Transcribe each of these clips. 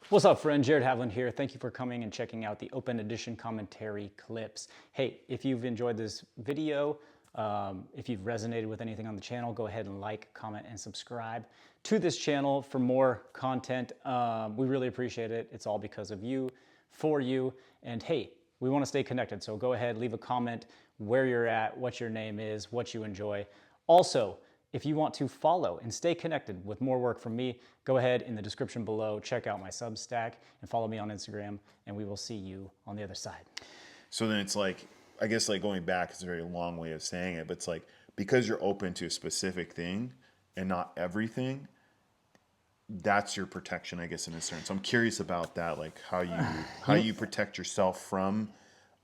What's up, friend? Jared Havland here. Thank you for coming and checking out the Open Edition commentary clips. Hey, if you've enjoyed this video, if you've resonated with anything on the channel, go ahead and like, comment, and subscribe to this channel for more content. We really appreciate it. It's all because of you, for you, and hey, we want to stay connected. So go ahead, leave a comment where you're at, what your name is, what you enjoy. Also, if you want to follow and stay connected with more work from me, go ahead in the description below, check out my Substack, and follow me on Instagram, and we will see you on the other side. So then it's like, I guess like going back is a very long way of saying it, but it's like because you're open to a specific thing and not everything, that's your protection, I guess, in a sense. So I'm curious about that, like how you protect yourself from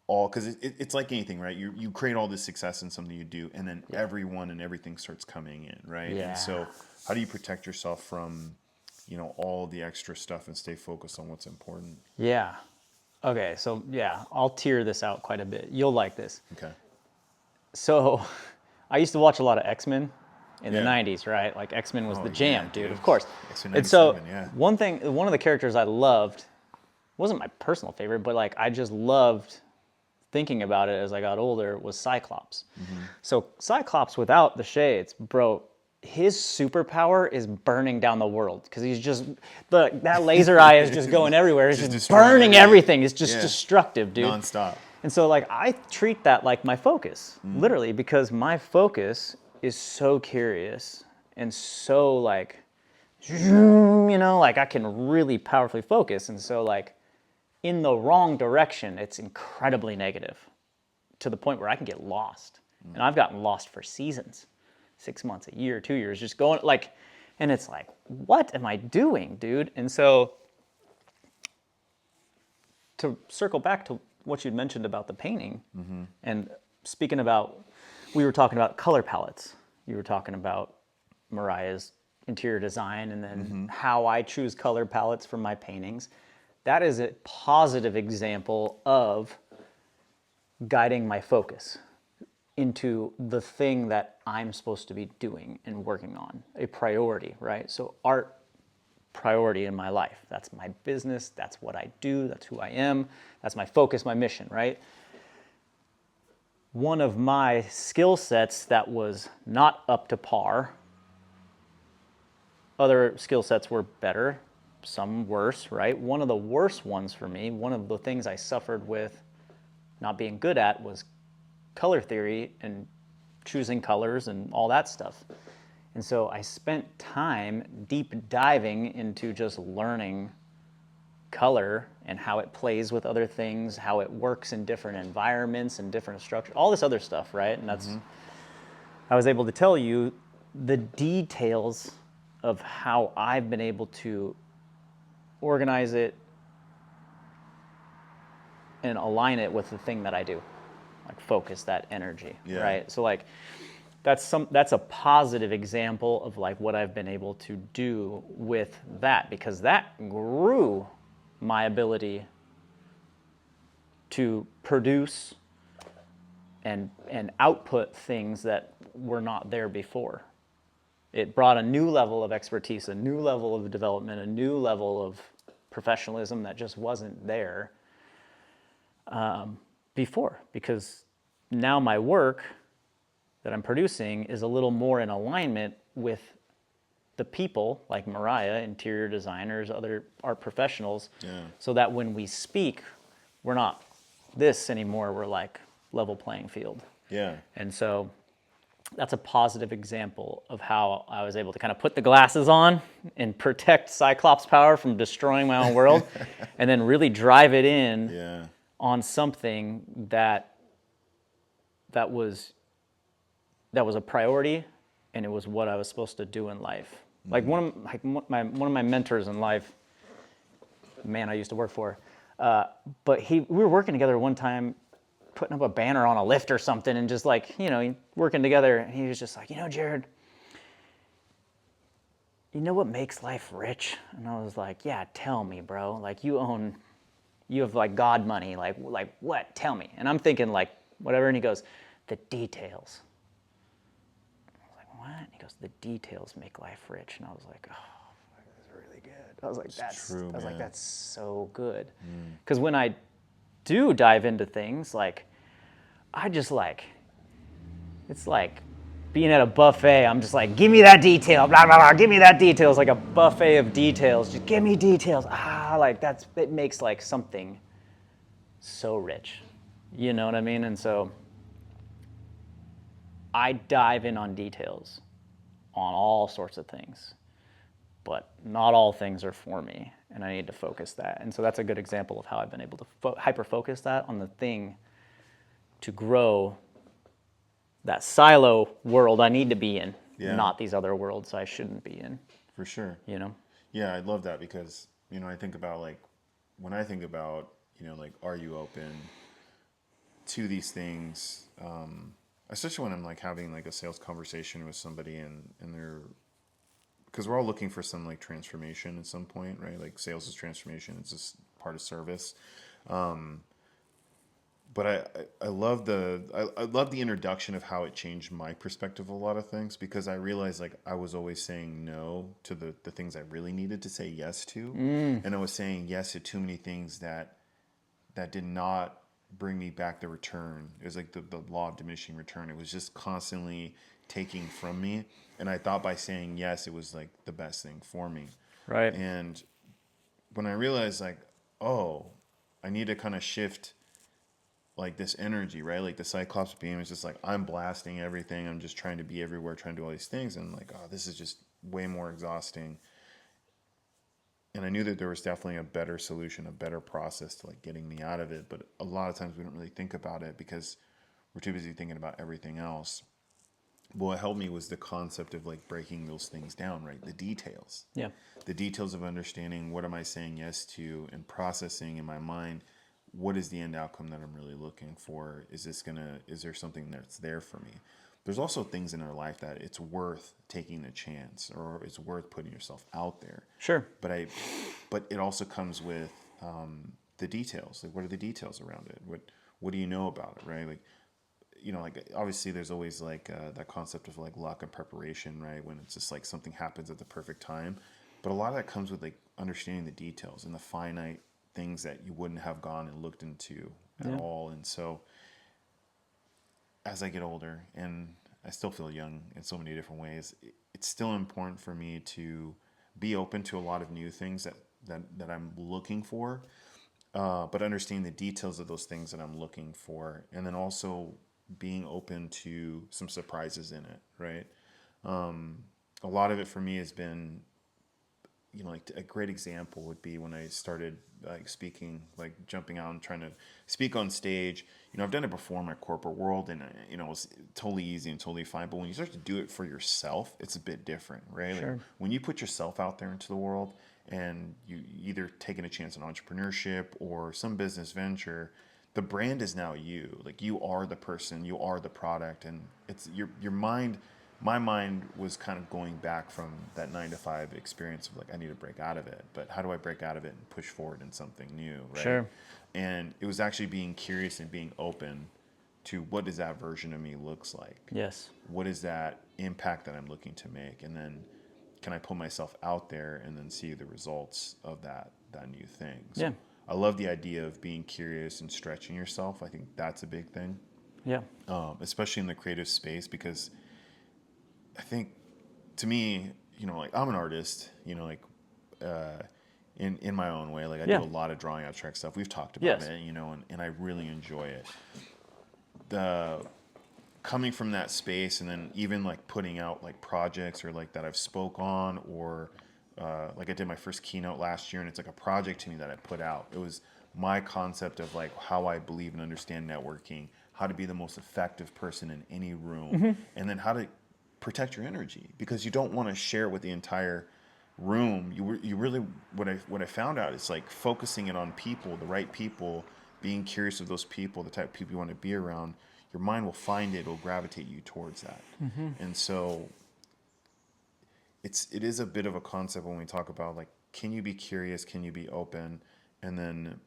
all, because it's like anything, right? You create all this success in something you do, and then everyone and everything starts coming in, right? Yeah. And so how do you protect yourself from, all the extra stuff and stay focused on what's important? Yeah. Okay, so yeah, I'll tear this out quite a bit. You'll like this. Okay. So I used to watch a lot of X-Men in the 90s, right? Like X-Men was the jam, dude, of course. And so one of the characters I loved, wasn't my personal favorite, but like I just loved thinking about it as I got older, was Cyclops. So Cyclops without the shades, bro, his superpower is burning down the world, because he's just, that laser eye is just going everywhere. It's just burning everything. It's just destructive, dude. Nonstop. And so like I treat that like my focus, literally, because my focus is so curious and so like, like I can really powerfully focus. And so like in the wrong direction, it's incredibly negative, to the point where I can get lost. And I've gotten lost for seasons, 6 months, a year, 2 years, just going like, and it's like, what am I doing, dude? And so to circle back to what you'd mentioned about the painting, and speaking about, we were talking about color palettes. You were talking about Mariah's interior design, and then how I choose color palettes for my paintings. That is a positive example of guiding my focus into the thing that I'm supposed to be doing and working on, a priority, right? So art, priority in my life. That's my business, that's what I do, that's who I am, that's my focus, my mission, right? One of my skill sets that was not up to par, other skill sets were better, some worse, right? One of the worst ones for me, one of the things I suffered with not being good at, was color theory and choosing colors and all that stuff. And so I spent time deep diving into just learning color and how it plays with other things, how it works in different environments and different structures, all this other stuff, right? And that's, I was able to tell you the details of how I've been able to organize it and align it with the thing that I do, like focus that energy, right? So like that's a positive example of like what I've been able to do with that, because that grew my ability to produce and output things that were not there before. It brought a new level of expertise, a new level of development, a new level of professionalism that just wasn't there before, because now my work that I'm producing is a little more in alignment with the people like Mariah, interior designers, other art professionals, so that when we speak, we're not this anymore, we're like level playing field. And so that's a positive example of how I was able to kind of put the glasses on and protect Cyclops' power from destroying my own world, and then really drive it in on something that was a priority, and it was what I was supposed to do in life. Like one of my mentors in life, the man I used to work for, but we were working together one time, putting up a banner on a lift or something, and just like, working together, and he was just like, Jared, you know what makes life rich? And I was like, yeah, tell me, bro. Like you have like God money, like what? Tell me. And I'm thinking like whatever, and he goes, the details. I was like, what? And he goes, the details make life rich. And I was like, oh, that's really good. I was like, It's true, man. that's so good. Because when I do dive into things, like, I just like, it's like being at a buffet. I'm just like, give me that detail, blah, blah, blah, give me that detail. It's like a buffet of details. Just give me details. Like it makes like something so rich. You know what I mean? And so I dive in on details on all sorts of things, but not all things are for me, and I need to focus that. And so that's a good example of how I've been able to hyper focus that on the thing to grow that silo world I need to be in, Yeah. not these other worlds I shouldn't be in, For sure. you know? Yeah, I love that because, I think about like, when I think about, like, are you open to these things? Especially when I'm like having like a sales conversation with somebody and they're, because we're all looking for some like transformation at some point, right? Like sales is transformation. It's just part of service. But I love I love the introduction of how it changed my perspective of a lot of things because I realized like I was always saying no to the things I really needed to say yes to. And I was saying yes to too many things that did not bring me back the return. It was like the law of diminishing return. It was just constantly taking from me. And I thought by saying yes, it was like the best thing for me. Right. And when I realized like, oh, I need to kind of shift like this energy, right? Like the Cyclops beam is just like, I'm blasting everything. I'm just trying to be everywhere, trying to do all these things. And like, oh, this is just way more exhausting. And I knew that there was definitely a better solution, a better process to like getting me out of it. But a lot of times we don't really think about it because we're too busy thinking about everything else. But what helped me was the concept of like breaking those things down, right? The details. Yeah. The details of understanding what am I saying yes to and processing in my mind what is the end outcome that I'm really looking for? Is there something that's there for me? There's also things in our life that it's worth taking the chance or it's worth putting yourself out there. Sure. But it also comes with the details. Like, what are the details around it? What do you know about it, right? Like, like obviously there's always like that concept of like luck and preparation, right? When it's just like something happens at the perfect time. But a lot of that comes with like understanding the details and the finite things that you wouldn't have gone and looked into at all. And so as I get older and I still feel young in so many different ways, it's still important for me to be open to a lot of new things that I'm looking for, but understanding the details of those things that I'm looking for, and then also being open to some surprises in it, right? A lot of it for me has been, like a great example would be when I started like speaking, like jumping out and trying to speak on stage. I've done it before in my corporate world, and it was totally easy and totally fine. But when you start to do it for yourself, it's a bit different, right? Sure. Like when you put yourself out there into the world, and you either taking a chance on entrepreneurship or some business venture, the brand is now you. Like you are the person, you are the product, and it's your mind. My mind was kind of going back from that 9 to 5 experience of like I need to break out of it, but how do I break out of it and push forward in something new, right? Sure. And it was actually being curious and being open to what does that version of me looks like? Yes. What is that impact that I'm looking to make? And then can I put myself out there and then see the results of that new thing? So Yeah. I love the idea of being curious and stretching yourself. I think that's a big thing, Yeah. especially in the creative space, because I think to me, like I'm an artist, like in my own way. Like I do Yeah. a lot of drawing abstract stuff. We've talked about Yes. it, and I really enjoy it. The coming from that space and then even like putting out like projects or like that I've spoke on or like I did my first keynote last year and it's like a project to me that I put out. It was my concept of like how I believe and understand networking, how to be the most effective person in any room, and then how to protect your energy because you don't want to share it with the entire room. You really what I found out is like focusing it on people, the right people, being curious of those people, the type of people you want to be around. Your mind will find it, it'll gravitate you towards that. And so it is a bit of a concept when we talk about like, can you be curious? Can you be open? And then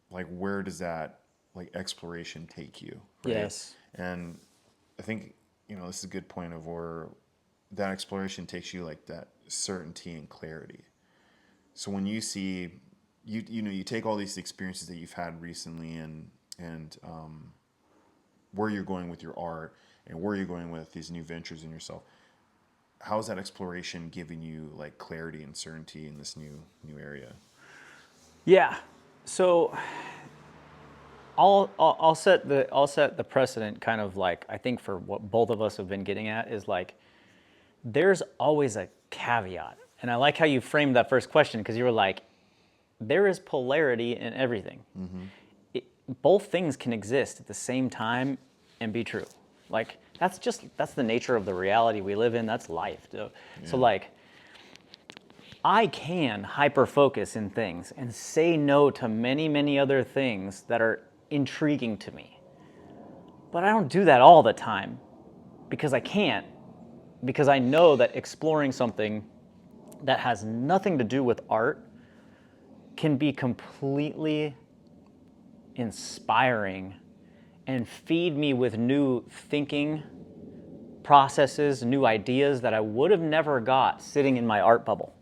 like, where does that like exploration take you? Right. Yes. And I think, this is a good point of where that exploration takes you like that certainty and clarity. So when you see, you know, you take all these experiences that you've had recently, and where you're going with your art, and where you're going with these new ventures in yourself. How's that exploration giving you like clarity and certainty in this new area? Yeah. So I'll set the precedent, kind of like, I think for what both of us have been getting at is like, there's always a caveat. And I like how you framed that first question, because you were like, there is polarity in everything. It, both things can exist at the same time and be true. Like, that's the nature of the reality we live in. That's life. So like, I can hyper focus in things and say no to many, many other things that are intriguing to me. But I don't do that all the time, because I can't. Because I know that exploring something that has nothing to do with art can be completely inspiring and feed me with new thinking processes, new ideas that I would have never got sitting in my art bubble.